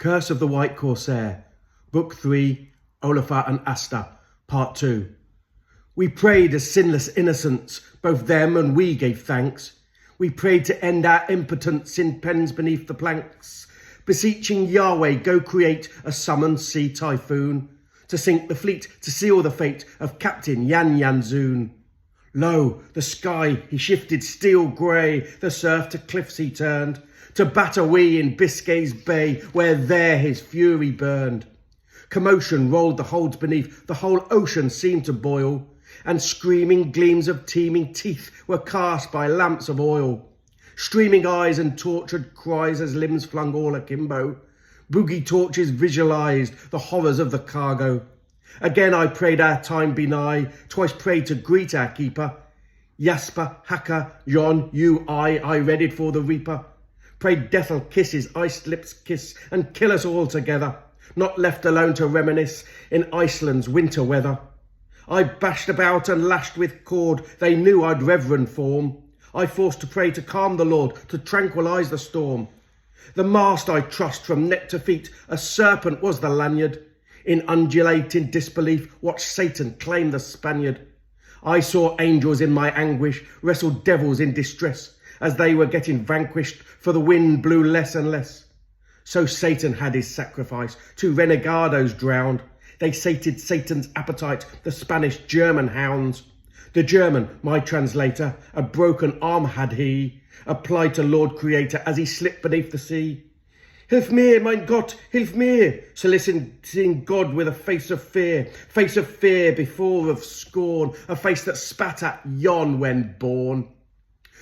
Curse of the White Corsair, Book 3, Ólafur and Ásta, Part 2. We prayed as sinless innocents, both them and we gave thanks. We prayed to end our impotence in pens beneath the planks, beseeching Yahweh go create a summoned sea typhoon, to sink the fleet, to seal the fate of Captain Jan Janszoon. Lo, the sky he shifted steel grey, the surf to cliffs he turned, to batter we in Biscay's bay, where there his fury burned. Commotion rolled the holds beneath, the whole ocean seemed to boil, and screaming gleams of teeming teeth were cast by lamps of oil. Streaming eyes and tortured cries as limbs flung all akimbo. Boogie torches visualised the horrors of the cargo. Again I prayed our time be nigh, twice prayed to greet our keeper. Jasper, Haka, Jan, you, I readied for the reaper. Prayed death'll kiss his iced lips kiss and kill us all together, not left alone to reminisce in Iceland's winter weather. I bashed about and lashed with cord they knew I'd reverend form. I forced to pray to calm the Lord, to tranquilise the storm. The mast I trust from neck to feet, a serpent was the lanyard. In undulating disbelief, watched Satan claim the Spaniard. I saw angels in my anguish, wrestle devils in distress, as they were getting vanquished, for the wind blew less and less. So Satan had his sacrifice, 2 renegados drowned. They sated Satan's appetite, the Spanish German hounds. The German, my translator, a broken arm had he, applied to Lord Creator as he slipped beneath the sea. Hilf mir, mein Gott, hilf mir, soliciting God with a face of fear before of scorn, a face that spat at Jan when born.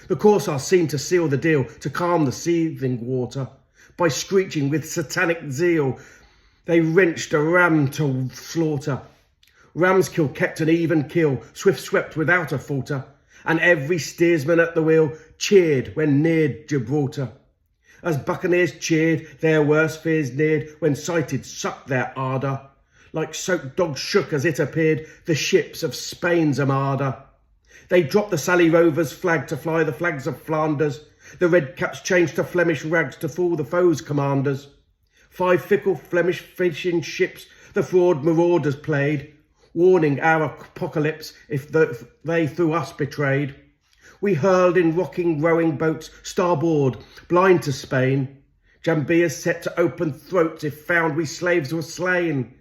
The Corsair seemed to seal the deal, to calm the seething water. By screeching with satanic zeal, they wrenched a ram to slaughter. Ram's kill kept an even keel, swift swept without a falter, and every steersman at the wheel cheered when neared Gibraltar. As buccaneers cheered, their worst fears neared, when sighted sucked their ardour. Like soaked dogs shook as it appeared the ships of Spain's armada. They dropped the Sally Rover's flag to fly the flags of Flanders. The red caps changed to Flemish rags to fool the foe's commanders. 5 fickle Flemish fishing ships the fraud marauders played, warning our apocalypse if they through us betrayed. We hurled in rocking rowing boats starboard, blind to Spain. Jambias set to open throats if found we slaves were slain.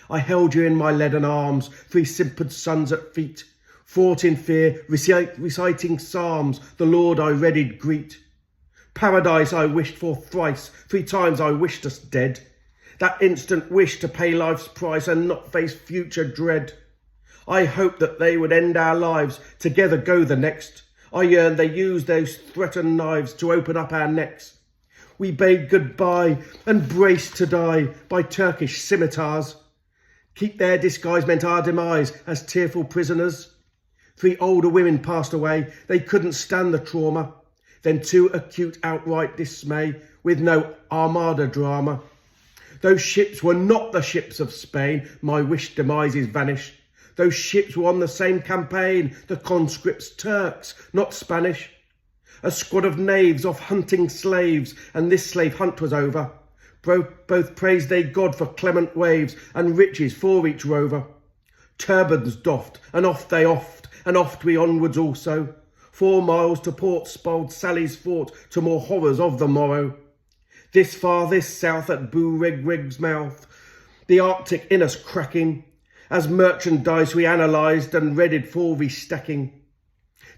I held you in my leaden arms, 3 simpered sons at feet, fought in fear, reciting psalms, the Lord I readied greet. Paradise I wished for thrice, 3 times I wished us dead. That instant wish to pay life's price and not face future dread. I hoped that they would end our lives, together go the next. I yearned they used those threatened knives to open up our necks. We bade goodbye and braced to die by Turkish scimitars. Keep their disguise meant our demise as tearful prisoners. 3 older women passed away, they couldn't stand the trauma. Then 2 acute outright dismay with no armada drama. Those ships were not the ships of Spain, my wished demises vanished. Those ships were on the same campaign, the conscripts Turks, not Spanish. A squad of knaves off hunting slaves, and this slave hunt was over. Both praised they God for clement waves, and riches for each rover. Turbans doffed, and oft they oft, and oft we onwards also. 4 miles to port spoiled Sally's fort, to more horrors of the morrow. This far, this south at Boo-Reg-Reg's mouth, the Arctic in us cracking. As merchandise we analysed and readied for restacking.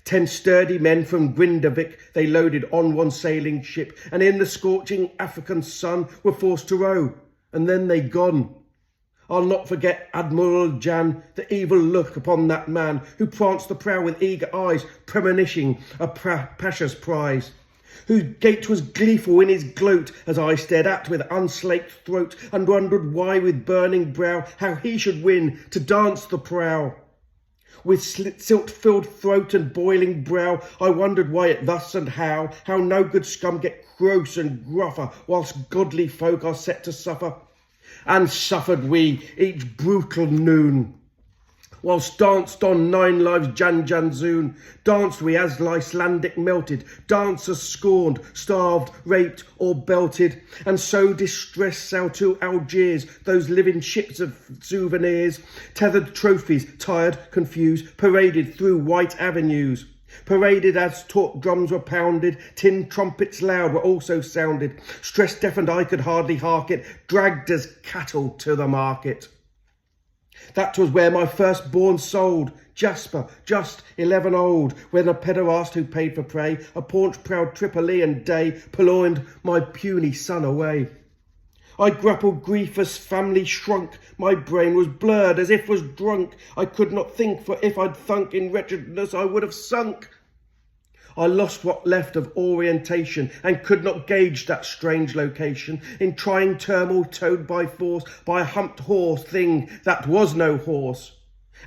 10 sturdy men from Grindavik they loaded on one sailing ship, and in the scorching African sun were forced to row, and then they gone. I'll not forget Admiral Jan, the evil look upon that man, who pranced the prow with eager eyes, premonishing a pasha's prize, whose gait was gleeful in his gloat, as I stared at with unslaked throat, and wondered why with burning brow, how he should win to dance the prow. With silt-filled throat and boiling brow, I wondered why it thus and how no good scum get gross and gruffer, whilst godly folk are set to suffer. And suffered we each brutal noon. whilst danced on 9 lives Jan Janszoon. Danced we as Icelandic melted, dancers scorned, starved, raped or belted, and so distress sailed to Algiers, those living ships of souvenirs, tethered trophies, tired, confused, paraded through white avenues. Paraded as taut drums were pounded, tin trumpets loud were also sounded. Stress deafened I could hardly hark it, dragged as cattle to the market. That was where my firstborn sold, Jasper, just 11 old, when a pederast who paid for prey, a paunch-proud Tripolian day, purloined my puny son away. I grappled grief as family shrunk, my brain was blurred as if was drunk. I could not think, for if I'd thunk in wretchedness I would have sunk. I lost what left of orientation and could not gauge that strange location. In trying turmoil towed by force by a humped horse thing that was no horse.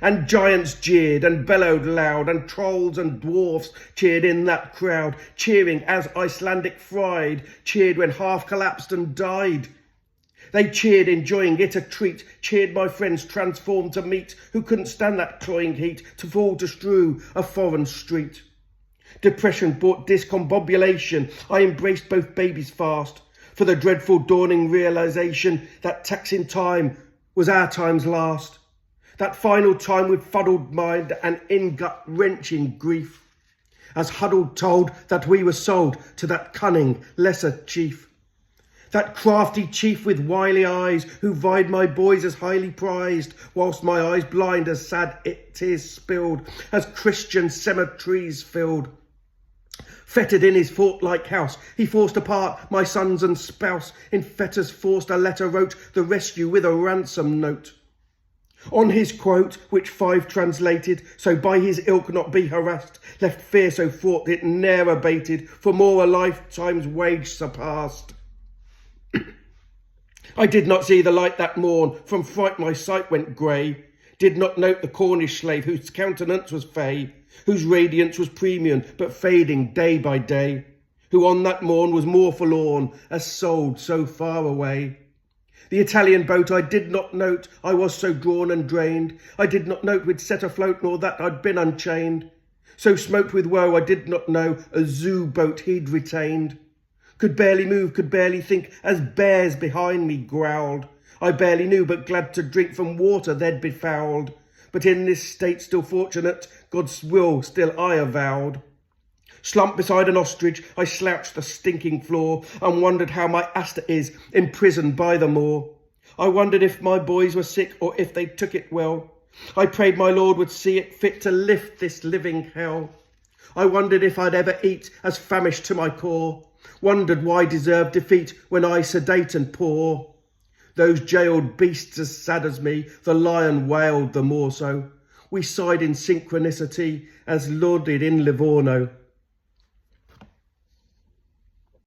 And giants jeered and bellowed loud, and trolls and dwarfs cheered in that crowd, cheering as Icelandic fried cheered when half collapsed and died. They cheered, enjoying it a treat, cheered my friends transformed to meat, who couldn't stand that cloying heat, to fall to strew a foreign street. Depression brought discombobulation. I embraced both babies fast, for the dreadful dawning realization that taxing time was our time's last. That final time with fuddled mind and in-gut-wrenching grief, as huddled told that we were sold to that cunning lesser chief. That crafty chief with wily eyes, who vied my boys as highly prized, whilst my eyes blind as sad tears spilled, as Christian cemeteries filled. Fettered in his fort-like house, he forced apart my sons and spouse. In fetters forced a letter wrote the rescue with a ransom note. On his quote, which 5 translated, so by his ilk not be harassed, left fear so fraught it ne'er abated, for more a lifetime's wage surpassed. I did not see the light that morn, from fright my sight went grey. Did not note the Cornish slave, whose countenance was fey, whose radiance was premium, but fading day by day, who on that morn was more forlorn, as sold so far away. The Italian boat I did not note, I was so drawn and drained, I did not note we'd set afloat, nor that I'd been unchained. So smoked with woe I did not know a zoo boat he'd retained. Could barely move, could barely think, as bears behind me growled. I barely knew, but glad to drink from water they'd befouled. But in this state still fortunate, God's will still I avowed. Slumped beside an ostrich, I slouched the stinking floor, and wondered how my Ásta is, imprisoned by the moor. I wondered if my boys were sick, or if they took it well. I prayed my Lord would see it fit to lift this living hell. I wondered if I'd ever eat, as famished to my core. Wondered why deserved defeat, when I sedate and poor. Those jailed beasts as sad as me, the lion wailed the more so. We sighed in synchronicity, as lauded in Livorno.